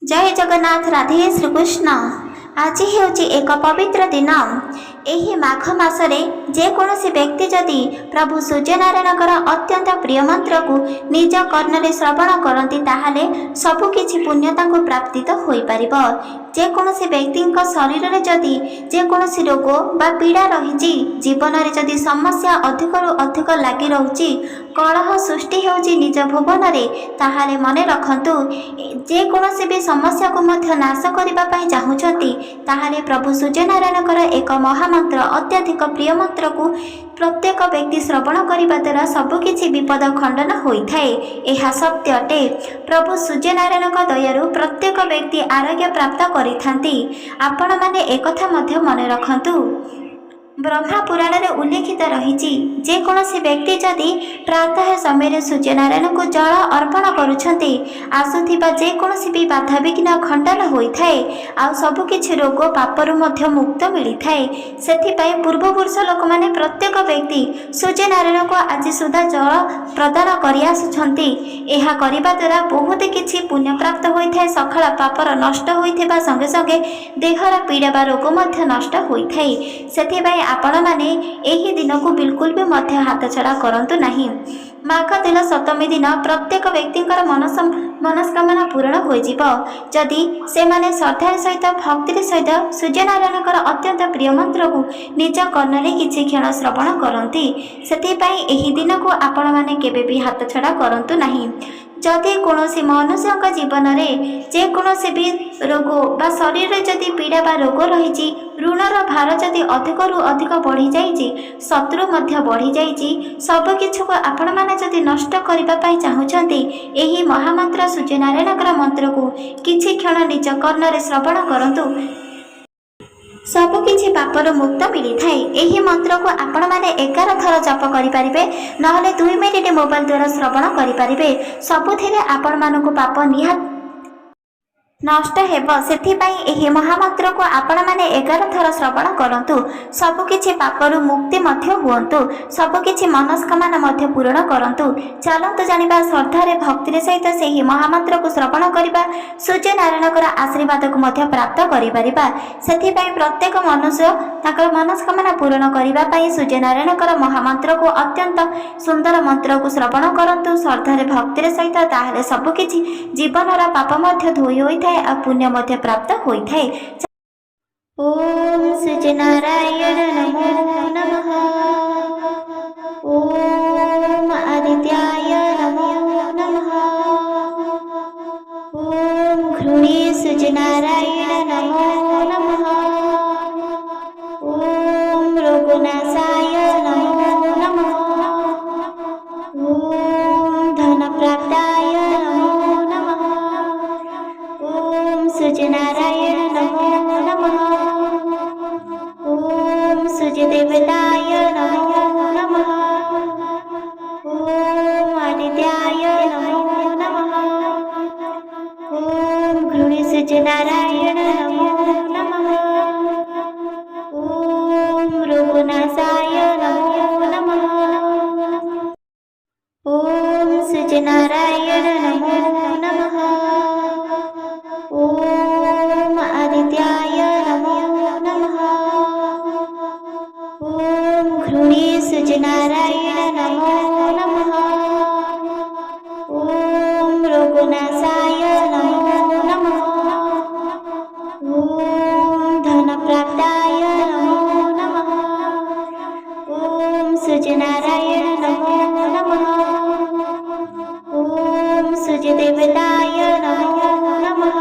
जय जगन्नाथ राधे श्रीकृष्ण। आज ହେଉଛି ଏକ ପବିତ୍ର ଦିନ। ଏହି ମାଘ ମାସରେ ଯେକୌଣସି ବ୍ୟକ୍ତି ଯଦି ପ୍ରଭୁ ସୂର୍ଯ୍ୟନାରାୟଣଙ୍କର ଅତ୍ୟନ୍ତ ପ୍ରିୟ ମନ୍ତ୍ରକୁ ନିଜ କର୍ଣ୍ଣରେ ଶ୍ରବଣ କରନ୍ତି ତାହେଲେ ସବୁକିଛି ପୁଣ୍ୟ ତାଙ୍କୁ ପ୍ରାପ୍ତିତ ହୋଇପାରିବ। ଯେକୌଣସି ବ୍ୟକ୍ତିଙ୍କ ଶରୀରରେ ଯଦି ଯେକୌଣସି ରୋଗ ବା ପୀଡ଼ା ରହିଛି, ଜୀବନରେ ଯଦି ସମସ୍ୟା ଅଧିକରୁ ଅଧିକ ଲାଗି ରହୁଛି, କଳହ ସୃଷ୍ଟି ହେଉଛି ନିଜ ଭୁବନରେ, ତାହେଲେ ମନେ ରଖନ୍ତୁ ଯେକୌଣସି ବି ସମସ୍ୟାକୁ ମଧ୍ୟ ନାଶ କରିବା ପାଇଁ ଚାହୁଁଛନ୍ତି ତାହେଲେ ପ୍ରଭୁ ସୂର୍ଯ୍ୟନାରାୟଣଙ୍କର ଏକ ମହାମନ୍ତ୍ର ଅତ୍ୟଧିକ ପ୍ରିୟ ମନ୍ତ୍ରକୁ ପ୍ରତ୍ୟେକ ବ୍ୟକ୍ତି ଶ୍ରବଣ କରିବା ଦ୍ୱାରା ସବୁକିଛି ବିପଦ ଖଣ୍ଡନ ହୋଇଥାଏ। ଏହା ସତ୍ୟ ଅଟେ। ପ୍ରଭୁ ସୂର୍ଯ୍ୟନାରାୟଣଙ୍କ ଦୟାରୁ ପ୍ରତ୍ୟେକ ବ୍ୟକ୍ତି ଆରୋଗ୍ୟ ପ୍ରାପ୍ତ କରିଥାନ୍ତି। ଆପଣମାନେ ଏକଥା ମଧ୍ୟ ମନେ ରଖନ୍ତୁ, ବ୍ରହ୍ମା ପୁରାଣରେ ଉଲ୍ଲେଖିତ ରହିଛି ଯେକୌଣସି ବ୍ୟକ୍ତି ଯଦି ପ୍ରାତଃ ସମୟରେ ସୂର୍ଯ୍ୟନାରାୟଣଙ୍କୁ ଜଳ ଅର୍ପଣ କରୁଛନ୍ତି ଆସୁଥିବା ଯେକୌଣସି ବି ବାଧାବିଘ୍ନ ଖଣ୍ଡନ ହୋଇଥାଏ, ଆଉ ସବୁକିଛି ରୋଗ ପାପରୁ ମଧ୍ୟ ମୁକ୍ତ ମିଳିଥାଏ। ସେଥିପାଇଁ ପୂର୍ବପୁରୁଷ ଲୋକମାନେ ପ୍ରତ୍ୟେକ ବ୍ୟକ୍ତି ସୂର୍ଯ୍ୟନାରାୟଣଙ୍କୁ ଆଜି ସୁଦ୍ଧା ଜଳ ପ୍ରଦାନ କରି ଆସୁଛନ୍ତି। ଏହା କରିବା ଦ୍ୱାରା ବହୁତ କିଛି ପୁଣ୍ୟପ୍ରାପ୍ତ ହୋଇଥାଏ। ସକାଳ ପାପର ନଷ୍ଟ ହୋଇଥିବା ସଙ୍ଗେ ସଙ୍ଗେ ଦେହର ପୀଡ଼ା ବା ରୋଗ ମଧ୍ୟ ନଷ୍ଟ ହୋଇଥାଏ। ସେଥିପାଇଁ ଆପଣମାନେ ଏହି ଦିନକୁ ବିଲକୁଲ ବି ମଧ୍ୟ ହାତଛଡ଼ା କରନ୍ତୁ ନାହିଁ। ମାଘ ତେଲ ସପ୍ତମୀ ଦିନ ପ୍ରତ୍ୟେକ ବ୍ୟକ୍ତିଙ୍କର ମନସ୍କାମନା ପୂରଣ ହୋଇଯିବ ଯଦି ସେମାନେ ଶ୍ରଦ୍ଧାର ସହିତ ଭକ୍ତିର ସହିତ ସୂର୍ଯ୍ୟନାରାୟଣଙ୍କର ଅତ୍ୟନ୍ତ ପ୍ରିୟ ମନ୍ତ୍ରକୁ ନିଜ କର୍ଣ୍ଣରେ କିଛି କ୍ଷଣ ଶ୍ରବଣ କରନ୍ତି। ସେଥିପାଇଁ ଏହି ଦିନକୁ ଆପଣମାନେ କେବେ ବି ହାତଛଡ଼ା କରନ୍ତୁ ନାହିଁ। ଯଦି କୌଣସି ମନୁଷ୍ୟଙ୍କ ଜୀବନରେ ଯେକୌଣସି ବି ରୋଗ ବା ଶରୀରରେ ଯଦି ପୀଡ଼ା ବା ରୋଗ ରହିଛି, ଋଣର ଭାର ଯଦି ଅଧିକରୁ ଅଧିକ ବଢ଼ିଯାଇଛି, ଶତ୍ରୁ ମଧ୍ୟ ବଢ଼ିଯାଇଛି, ସବୁକିଛିକୁ ଆପଣମାନେ ଯଦି ନଷ୍ଟ କରିବା ପାଇଁ ଚାହୁଁଛନ୍ତି ଏହି ମହାମନ୍ତ୍ର ସୂର୍ଯ୍ୟନାରାୟଣଙ୍କର ମନ୍ତ୍ରକୁ କିଛି କ୍ଷଣ ନିଜ କର୍ଣ୍ଣରେ ଶ୍ରବଣ କରନ୍ତୁ। ସବୁକିଛି ପାପରୁ ମୁକ୍ତ ମିଳିଥାଏ। ଏହି ମନ୍ତ୍ରକୁ ଆପଣମାନେ 11 ଥର ଜପ କରିପାରିବେ, ନହେଲେ 2 ମିନିଟ୍ ମୋବାଇଲ ଦ୍ୱାରା ଶ୍ରବଣ କରିପାରିବେ। ସବୁଥିରେ ଆପଣମାନଙ୍କୁ ପାପ ନିହାତି ନଷ୍ଟ ହେବ। ସେଥିପାଇଁ ଏହି ମହାମନ୍ତ୍ରକୁ ଆପଣମାନେ 11 ଥର ଶ୍ରବଣ କରନ୍ତୁ। ସବୁକିଛି ପାପରୁ ମୁକ୍ତି ମଧ୍ୟ ହୁଅନ୍ତୁ, ସବୁକିଛି ମନସ୍କାମନା ମଧ୍ୟ ପୂରଣ କରନ୍ତୁ। ଚାଲନ୍ତୁ ଜାଣିବା ଶ୍ରଦ୍ଧାରେ ଭକ୍ତିର ସହିତ ସେହି ମହାମନ୍ତ୍ରକୁ ଶ୍ରବଣ କରିବା ସୂର୍ଯ୍ୟନାରାୟଣଙ୍କର ଆଶୀର୍ବାଦକୁ ମଧ୍ୟ ପ୍ରାପ୍ତ କରିପାରିବା। ସେଥିପାଇଁ ପ୍ରତ୍ୟେକ ମନୁଷ୍ୟ ତାଙ୍କର ମନସ୍କାମନା ପୂରଣ କରିବା ପାଇଁ ସୂର୍ଯ୍ୟନାରାୟଣଙ୍କର ମହାମନ୍ତ୍ରକୁ ଅତ୍ୟନ୍ତ ସୁନ୍ଦର ମନ୍ତ୍ରକୁ ଶ୍ରବଣ କରନ୍ତୁ ଶ୍ରଦ୍ଧାରେ ଭକ୍ତିର ସହିତ। ତାହେଲେ ସବୁକିଛି ଜୀବନର ପାପ ମଧ୍ୟ ଧୋଇ ହୋଇଥାଏ ଆଉ ପୁଣ୍ୟ ମଧ୍ୟ ପ୍ରାପ୍ତ ହୋଇଥାଏ। ଓಂ ସୂର୍ଯ୍ୟନାରାୟଣ ନମୋ ନମଃ। ଓಂ ଆଦିତ୍ୟାୟ ନମୋ ନମଃ। ଓಂ ଘୃଣୀ ସୂର୍ଯ୍ୟନାରାୟଣ ନମୋ ନମଃ। ଓಂ ରୋଗନାଶାୟ ନମୋ ନମଃ। ଓಂ ଧନପ୍ରାପ୍ତାୟ ନମୋ ନମଃ। ଓಂ ସୂର୍ଯ୍ୟନାରାୟଣ ନମୋ ନମଃ। ଓಂ ସୂର୍ଯ୍ୟଦେବତାୟ ନମୋ ନମଃ। ଓಂ ଆଦିତ୍ୟାୟ ନମୋ ନମଃ। ଓಂ ଘୃଣୀ ସୂର୍ଯ୍ୟନାରାୟଣ ନମୋ ନମଃ। ଓಂ ରୋଗନାଶାୟ ନମୋ ନମଃ। ଓಂ ସୂର୍ଯ୍ୟନାରାୟଣ ନମୋ ନମଃ। ଓಂ ଆଦିତ୍ୟାୟ ନମୋ ନମଃ। ଓಂ ଘୃଣୀ ସୂର୍ଯ୍ୟନାରାୟଣ ନମୋ ନମଃ। ଓಂ ରୋଗନାଶାୟ ନମୋ ନମଃ। ଓಂ ଧନପ୍ରାପ୍ତାୟ ନମୋ ନମଃ। ଓಂ ସୂର୍ଯ୍ୟନାରାୟଣ ନମୋ ନମଃ। ଓಂ ସୂର୍ଯ୍ୟଦେବତାୟ ନମୋ ନମଃ।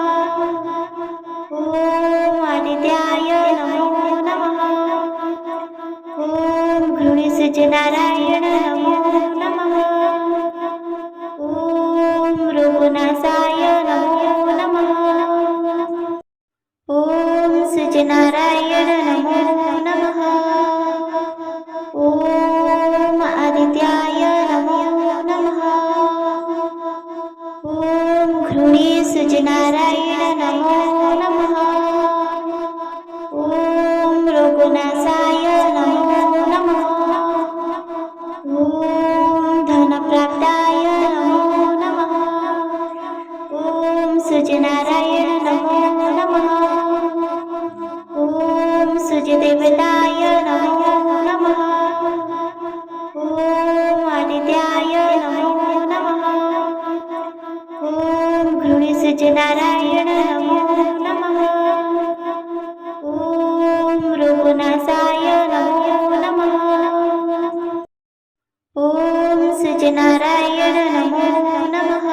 ଓಂ ଆଦିତ୍ୟାୟ ନମୋ ନମଃ। ଓಂ ଘୃଣୀ ସୂର୍ଯ୍ୟନାରାୟଣ ନମୋ ନମଃ। ଓಂ ରୋଗନାଶାୟ ନମୋ ନମଃ। ଓಂ ସୂର୍ଯ୍ୟନାରାୟଣ ନମୋ ନମଃ। ଓಂ ଆଦିତ୍ୟାୟ ନମୋ ନମଃ। ଓಂ ଘୃଣୀ ସୂର୍ଯ୍ୟନାରାୟଣ ନମୋ ନମଃ। ଓಂ ରୋଗନାଶାୟ ନମୋ ନମଃ। ଓಂ ଧନପ୍ରାପ୍ତାୟ ନମୋ ନମଃ। ଓಂ ସୂର୍ଯ୍ୟନାରାୟଣ सूर्यनारायण नमो नमः। ॐ रघुनाथाय नमो नमः। ॐ सूर्यनारायण नमो नमः।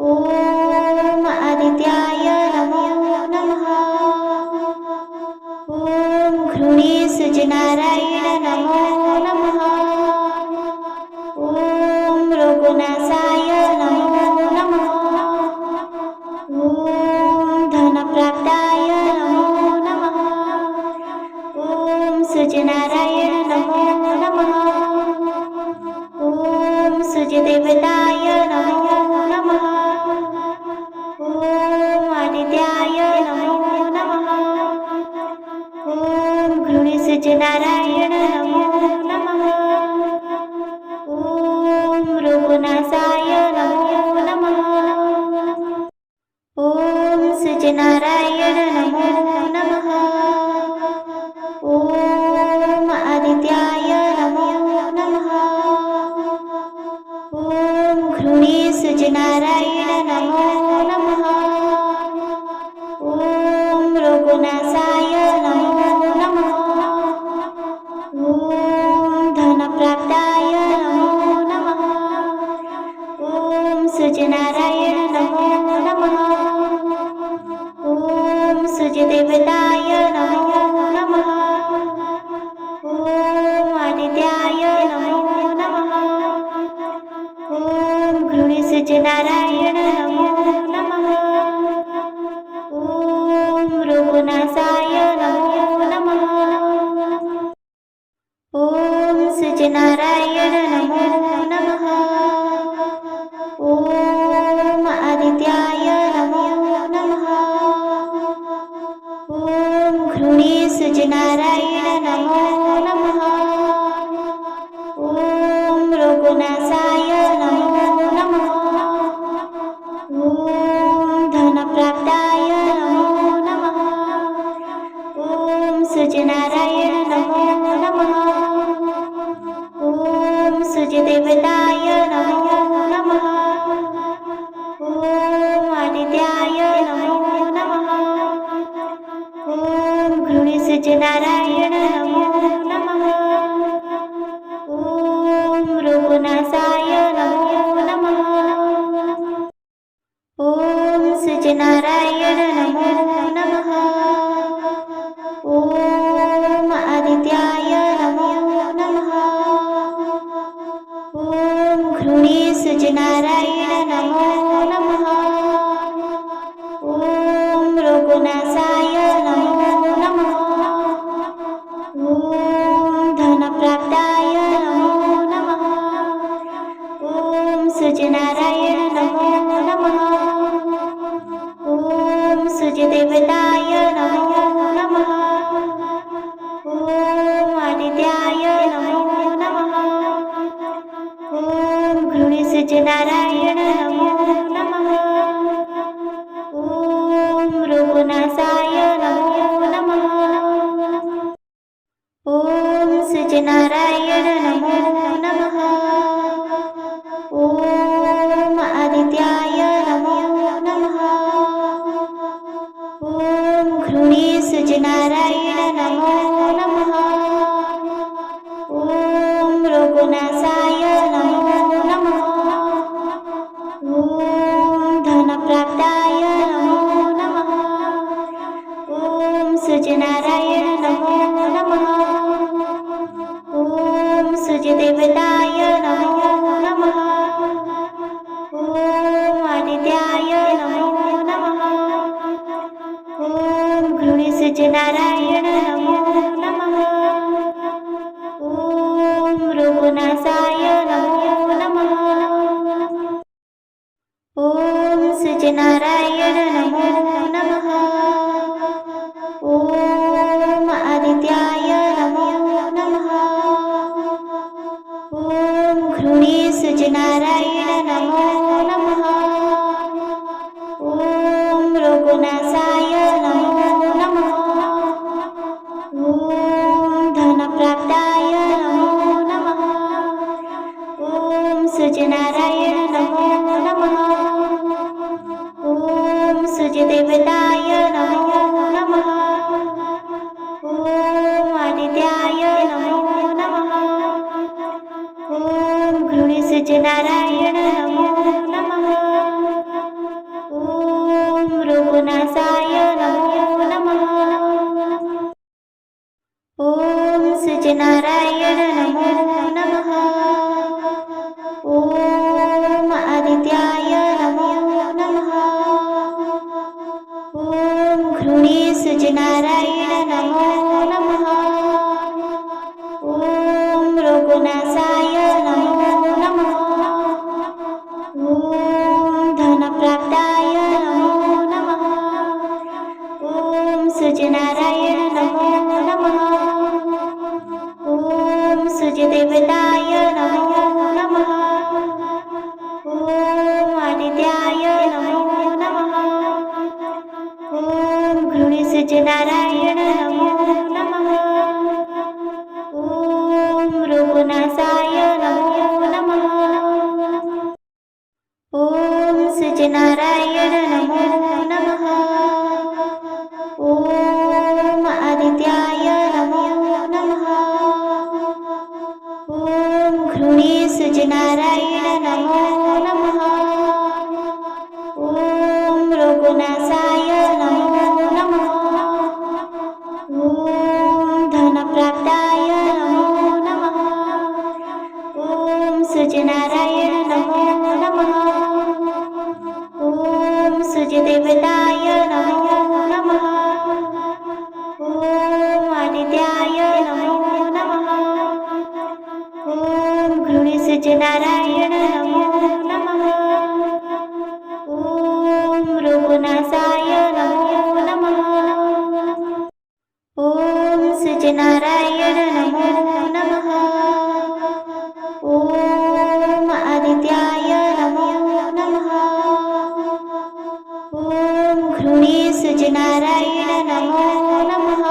ॐ आदित्याय नमो नमः। ॐ घृणी सूर्यनारायण नमो नमः। ॐ रघुनाथाय नमो नमः। ॐ धनप्राप्ताय नमो नमः। ॐ सूर्यनारायण नमो नमः। ॐ सूर्यदेवताय नमो नमः। ॐ आदित्याय नमो नमः। ॐ घृणी सूर्यनारायण नमो नमः। ॐ रघुनाथाय नमो नमः। ॐ सूर्यनारायण नमो नमः। ॐ आदित्याय नमो नमः। ॐ घृणी सूर्यनारायण नमो नमः। ॐ रघुनाथाय नमो नमः। ॐ धनप्राप्ताय नमो नमः। ॐ सूर्यनारायण नमो नमः। ॐ सूर्यदेवताय नमो नमः। ॐ आदित्याय नमो नमः। ॐ घृणी सूर्यनारायण नमो नमः। ॐ रघुनाथाय नमो नमः। ॐ सूर्यनारायण नमो नमः। ॐ आदित्याय नमो नमः। ॐ घृणी सूर्यनारायण नमो नमः। ॐ रघुनाथाय नमो नमः। ॐ धनप्राप्ताय नमो नमः। ॐ सूर्यनारायण नमो नमः। ॐ सूर्यदेवताय नमो नमः। ॐ आदित्याय नमो नमः। ॐ घृणी सूर्यनारायण नमो नमः। ॐ रघुनाथाय नमो नमः। ॐ सूर्यनारायण नमो नमः। ॐ आदित्याय नमो नमः। ॐ घृणी सूर्यनारायण नमो नमः। ॐ रघुनाथाय नमो नमः। ॐ धनप्राप्ताय नमो नमः। ॐ सूर्यनारायण नमो नमः। ॐ सूर्यदेवताय नमो नमः। ॐ आदित्याय नमो नमः। ॐ घृणी सूर्यनारायण नमो नमः। ॐ रघुनाथाय नमो नमः। ॐ सूर्यनारायण नमो नमः। ॐ आदित्याय नमो नमः। ॐ घृणी सूर्यनारायण नमो नमः। ॐ रघुनाथाय नमो नमः। ॐ धनप्राप्ताय नमो नमः। ॐ सूर्यनारायण नमो नमः। ॐ सूर्यदेवताय नमो नमः। ॐ आदित्याय नमो नमः। ॐ घृणी सूर्यनारायण नमो नमः। ॐ रघुनाथाय नमो नमः। ॐ सूर्यनारायण नमो नमः। ॐ आदित्याय नमो नमः। ॐ घृणी सूर्यनारायण नमो नमः। ॐ रघुनाथाय नमो नमः। ॐ धनप्राप्ताय नमो नमः। ॐ सूर्यनारायण नमो नमः। सुजदेवताय नमो नमः। ॐ आदित्याय नमो नमः। ॐ गृणीसुजनारायण नमो नमः। ॐ रघुनाथाय नमो नमः। ॐ सुजनारायण नमो नमः। ॐ आदित्याय नमो नमः। ॐ गृणीसुजनारायण नमो नमः। ॐ रघुनाथाय नमो नमः। ॐ धनप्राप्ताय नमो नमः। ॐ सुजनारायण नमो नमः। ॐ सुजदेवताय नमो नमः। ॐ आदित्याय नमो नमः। ॐ गृणीसुजनारायण नमो नमः। ॐ रघुनाथाय नमो नमः। ॐ सुजनारायण नमो नमः। ॐ आदित्याय नमो नमः। ॐ गृणीसुजनारायण नमो नमः। ॐ रघुनाथाय नमो नमः। ॐ धनप्राप्ताय नमो नमः। ॐ सुजनारायण नमो नमः। ॐ सुजदेवताय नमो नमः। ॐ आदित्याय नमो नमः। ॐ गृणीसुजनारायण नमो नमः। ॐ रघुनाथाय नमो नमः। ॐ सुजनारायण नमो नमः। ॐ आदित्याय नमो नमः। ॐ गृणीसुजनारायण नमो नमः।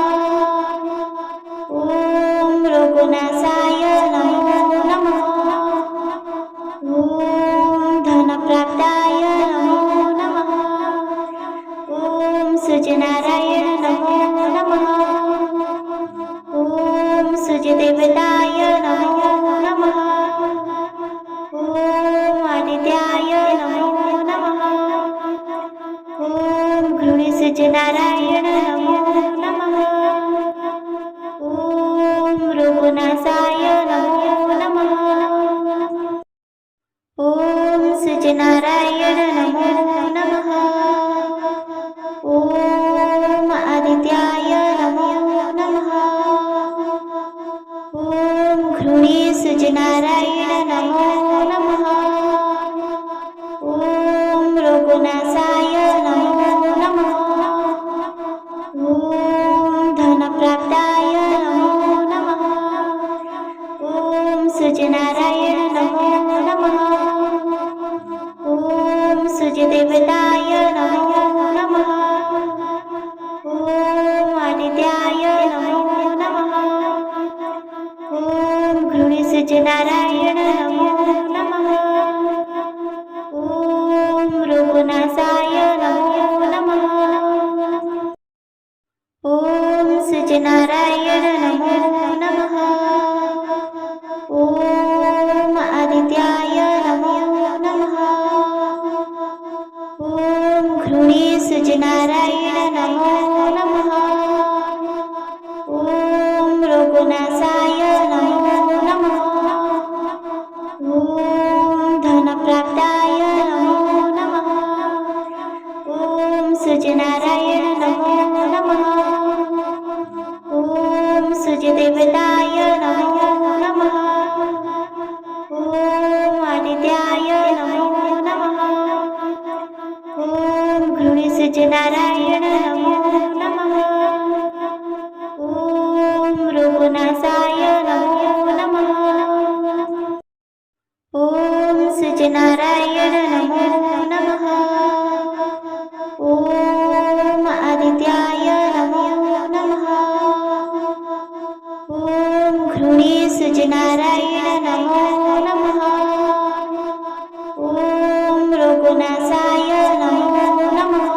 ॐ रघुनाथाय नमो नमः। ॐ धनप्राप्ताय नमो नमः। ॐ सुजनारायण नमो नमः। ॐ सुजदेवताय नमो नमः। ॐ आदित्याय नमो नमः। ॐ गृणीसुजनारायण नमो नमः। ॐ रघुनाथाय नमो नमः। ॐ सुजनारायण नमो नमः। ॐ आदित्याय नमो नमः। ॐ गृणीसुजनारायण नमो नमः। ॐ रघुनाथाय नमो नमः। ॐ धनप्राप्ताय नमो नमः। ॐ सुजनारायण नमो नमः। ॐ सुजदेवताय नमो नमः। ॐ आदित्याय नमो नमः। ॐ गृणीसुजनारायण नमो नमः। ॐ रघुनाथाय नमो नमः। ॐ सुजनारायण नमो नमः। ॐ आदित्याय नमो नमः। ॐ गृणीसुजनारायण नमो नमः। ॐ रघुनाथाय नमो नमः। ॐ सुजनारायण नमो नमः। ॐ आदित्याय नमो नमः। ॐ गृणीसुजनारायण नमो नमः। ॐ रघुनाथाय नमो नमः। ॐ धनप्राप्ताय नमो नमः। ॐ सुजनारायण नमो नमः। ॐ सुजदेवताय नमो नमः। ॐ आदित्याय नमो नमः। ॐ गृणीसुजनारायण नमो नमः। ॐ रघुनाथाय नमो नमः। ॐ सुजनारायण नमो नमः। ॐ आदित्याय नमो नमः। ॐ गृणीसुजनारायण नमो नमः। ॐ रघुनाथाय नमो नमः।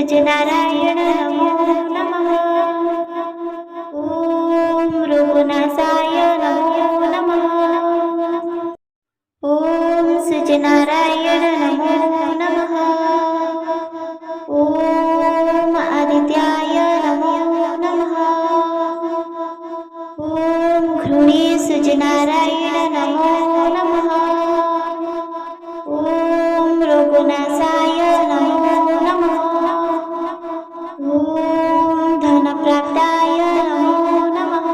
सूर्यनारायण नमो नमः। ॐ रघुनाथाय नमो नमः। ॐ सूर्यनारायण नमो नमः। ॐ आदित्याय नमो नमः। ॐ घृणी सूर्यनारायण नमो नमः। ॐ रघुनाथाय नमो नमः। ॐ धनप्राप्ताय नमो नमः।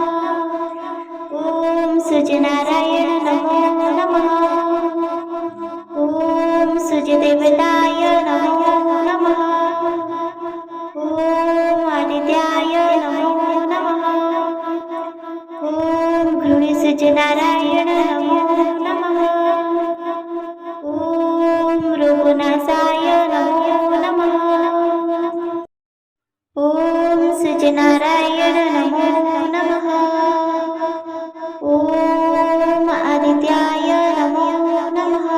ॐ सूर्यनारायण नमो नमः। ॐ सूर्यदेवताय नमो नमः। ॐ आदित्याय नमो नमः। ॐ घृणी सूर्यनारायण नमो नमः। ॐ रघुनाथाय नमो नमः। ॐ सूर्यनारायण नमो नमः। ॐ आदित्याय नमो नमः।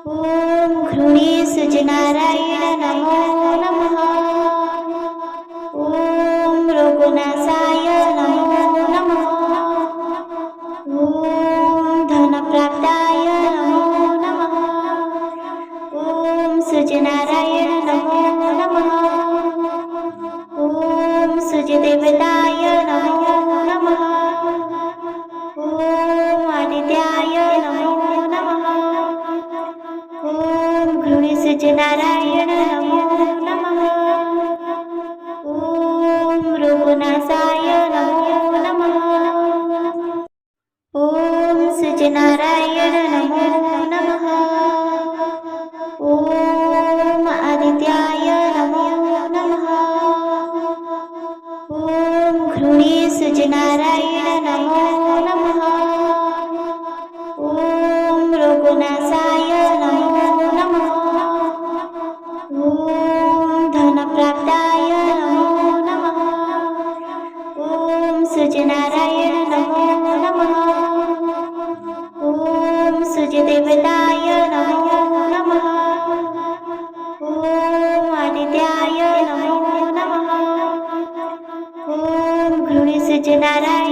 ॐ घृणी सूर्यनारायण नमो नमः। ॐ रघुनाथाय नमो नमः। ॐ धनप्राप्ताय नमो नमः। ॐ सूर्यनारायण नमो नमः। ॐ सूर्यदेवताय नमो नमः। ॐ आदित्याय नमो नमः। ॐ घृणी सूर्यनारायण नमो नमः। ॐ रघुनाथाय नमो नमः। ॐ सूर्यनारायण नमो नमः। ॐ आदित्याय नमो नमः। ॐ घृणी सूर्यनारायण नमो नमः। ॐ रघुनाथाय नमो नमः। ॐ धनप्राप्ताय नमो नमः। ॐ सूर्यनारायण नमो नमः। ॐ सूर्यदेवताय नमो नमः। ॐ आदित्याय नमो नमः। ॐ घृणी सूर्यनारायण